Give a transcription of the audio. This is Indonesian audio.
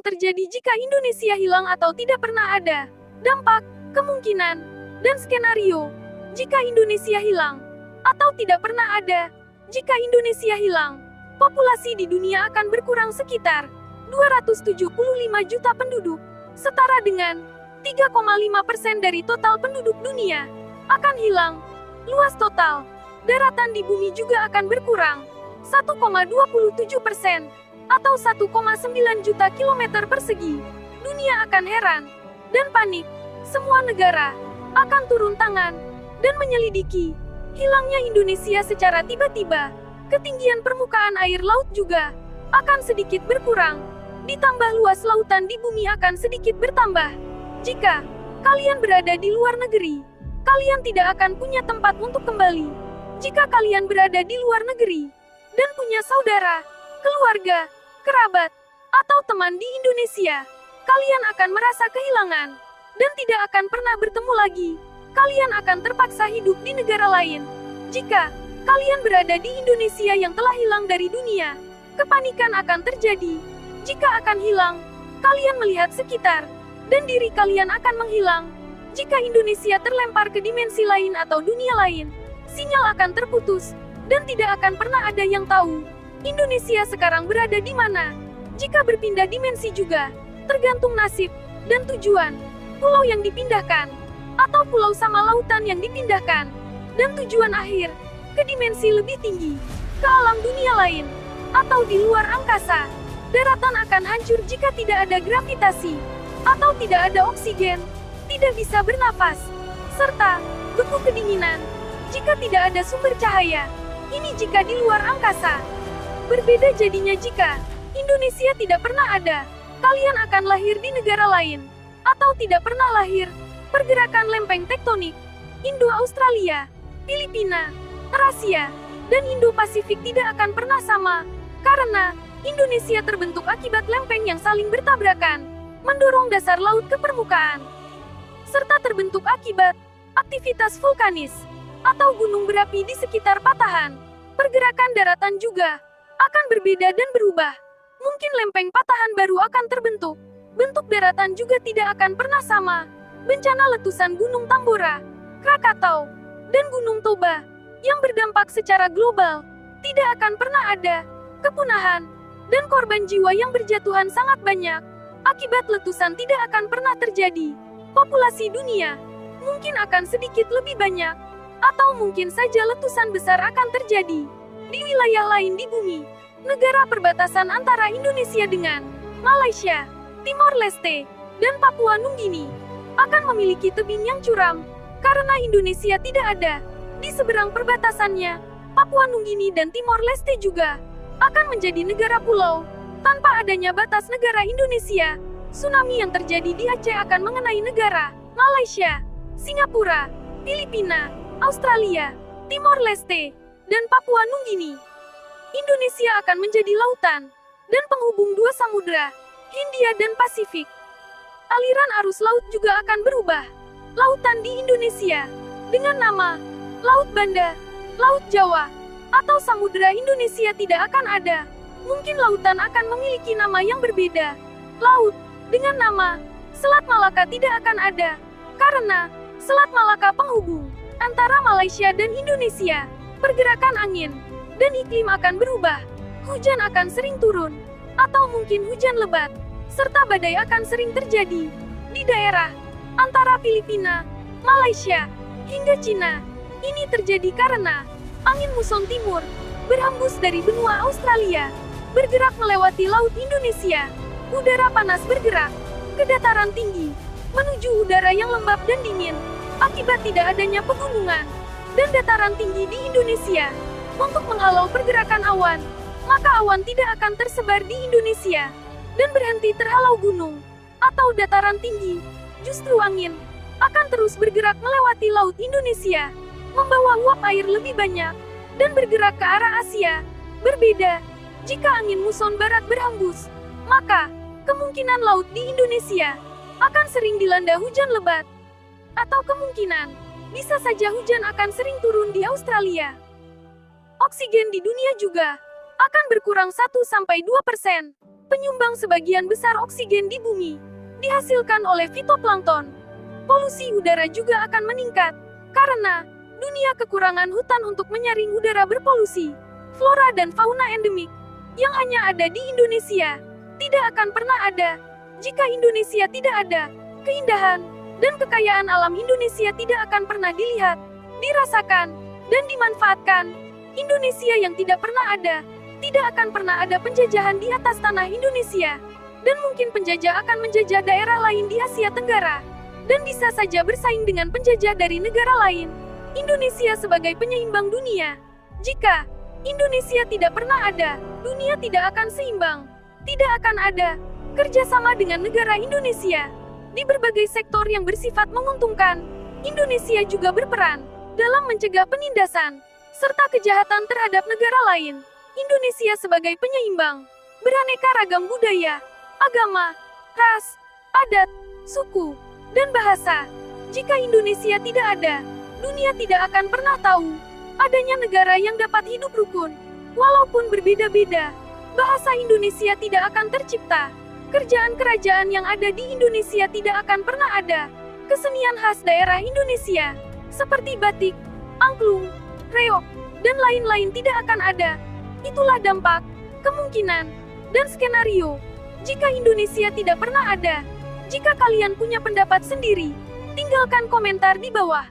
terjadi jika Indonesia hilang atau tidak pernah ada? Dampak, kemungkinan, dan skenario. Jika Indonesia hilang, atau tidak pernah ada. Jika Indonesia hilang, populasi di dunia akan berkurang sekitar 275 juta penduduk, setara dengan 3,5% dari total penduduk dunia akan hilang. Luas total daratan di bumi juga akan berkurang 1,27%, atau 1,9 juta kilometer persegi. Dunia akan heran dan panik. Semua negara akan turun tangan dan menyelidiki hilangnya Indonesia secara tiba-tiba. Ketinggian permukaan air laut juga akan sedikit berkurang. Ditambah luas lautan di bumi akan sedikit bertambah. Jika kalian berada di luar negeri, kalian tidak akan punya tempat untuk kembali. Jika kalian berada di luar negeri dan punya saudara, keluarga, kerabat, atau teman di Indonesia, kalian akan merasa kehilangan dan tidak akan pernah bertemu lagi. Kalian akan terpaksa hidup di negara lain. Jika kalian berada di Indonesia yang telah hilang dari dunia, kepanikan akan terjadi. Jika akan hilang, kalian melihat sekitar, dan diri kalian akan menghilang. Jika Indonesia terlempar ke dimensi lain atau dunia lain, sinyal akan terputus, dan tidak akan pernah ada yang tahu Indonesia sekarang berada di mana. Jika berpindah dimensi juga, tergantung nasib dan tujuan pulau yang dipindahkan, atau pulau sama lautan yang dipindahkan, dan tujuan akhir ke dimensi lebih tinggi, ke alam dunia lain, atau di luar angkasa. Daratan akan hancur jika tidak ada gravitasi, atau tidak ada oksigen, tidak bisa bernafas, serta beku kedinginan jika tidak ada sumber cahaya. Ini jika di luar angkasa. Berbeda jadinya jika Indonesia tidak pernah ada. Kalian akan lahir di negara lain, atau tidak pernah lahir. Pergerakan lempeng tektonik Indo-Australia, Filipina, Eurasia, dan Indo-Pasifik tidak akan pernah sama, karena Indonesia terbentuk akibat lempeng yang saling bertabrakan, mendorong dasar laut ke permukaan, serta terbentuk akibat aktivitas vulkanis atau gunung berapi di sekitar patahan. Pergerakan daratan juga akan berbeda dan berubah. Mungkin lempeng patahan baru akan terbentuk. Bentuk daratan juga tidak akan pernah sama. Bencana letusan Gunung Tambora, Krakatau, dan Gunung Toba yang berdampak secara global tidak akan pernah ada. Kepunahan dan korban jiwa yang berjatuhan sangat banyak akibat letusan tidak akan pernah terjadi. Populasi dunia mungkin akan sedikit lebih banyak, atau mungkin saja letusan besar akan terjadi di wilayah lain di bumi. Negara perbatasan antara Indonesia dengan Malaysia, Timor Leste, dan Papua Nugini akan memiliki tebing yang curam karena Indonesia tidak ada di seberang perbatasannya. Papua Nugini dan Timor Leste juga akan menjadi negara pulau tanpa adanya batas negara Indonesia. Tsunami yang terjadi di Aceh akan mengenai negara Malaysia, Singapura, Filipina, Australia, Timor Leste, dan Papua Nugini. Indonesia akan menjadi lautan dan penghubung dua samudra, Hindia dan Pasifik. Aliran arus laut juga akan berubah. Lautan di Indonesia dengan nama Laut Banda, Laut Jawa, atau Samudra Indonesia tidak akan ada. Mungkin lautan akan memiliki nama yang berbeda. Laut dengan nama Selat Malaka tidak akan ada, karena Selat Malaka penghubung antara Malaysia dan Indonesia. Pergerakan angin dan iklim akan berubah. Hujan akan sering turun, atau mungkin hujan lebat, serta badai akan sering terjadi di daerah antara Filipina, Malaysia, hingga Cina. Ini terjadi karena angin muson timur berhembus dari benua Australia, bergerak melewati laut Indonesia. Udara panas bergerak ke dataran tinggi menuju udara yang lembab dan dingin akibat tidak adanya pegunungan dan dataran tinggi di Indonesia. Untuk menghalau pergerakan awan, maka awan tidak akan tersebar di Indonesia dan berhenti terhalau gunung atau dataran tinggi. Justru angin akan terus bergerak melewati laut Indonesia, membawa uap air lebih banyak dan bergerak ke arah Asia. Berbeda jika angin muson barat berhembus, maka kemungkinan laut di Indonesia akan sering dilanda hujan lebat, atau kemungkinan bisa saja hujan akan sering turun di Australia. Oksigen di dunia juga akan berkurang 1-2%. penyumbang sebagian besar oksigen di bumi, dihasilkan oleh fitoplankton. Polusi udara juga akan meningkat, karena dunia kekurangan hutan untuk menyaring udara berpolusi. Flora dan fauna endemik, yang hanya ada di Indonesia, tidak akan pernah ada. Jika Indonesia tidak ada, keindahan dan kekayaan alam Indonesia tidak akan pernah dilihat, dirasakan, dan dimanfaatkan. Indonesia yang tidak pernah ada, tidak akan pernah ada penjajahan di atas tanah Indonesia. Dan mungkin penjajah akan menjajah daerah lain di Asia Tenggara, dan bisa saja bersaing dengan penjajah dari negara lain. Indonesia sebagai penyeimbang dunia. Jika Indonesia tidak pernah ada, dunia tidak akan seimbang. Tidak akan ada kerjasama dengan negara Indonesia. Di berbagai sektor yang bersifat menguntungkan, Indonesia juga berperan dalam mencegah penindasan serta kejahatan terhadap negara lain. Indonesia sebagai penyeimbang, beraneka ragam budaya, agama, ras, adat, suku, dan bahasa. Jika Indonesia tidak ada, dunia tidak akan pernah tahu adanya negara yang dapat hidup rukun. Walaupun berbeda-beda, bahasa Indonesia tidak akan tercipta. Kerajaan-kerajaan yang ada di Indonesia tidak akan pernah ada. Kesenian khas daerah Indonesia, seperti batik, angklung, reog, dan lain-lain tidak akan ada. Itulah dampak, kemungkinan, dan skenario jika Indonesia tidak pernah ada. Jika kalian punya pendapat sendiri, tinggalkan komentar di bawah.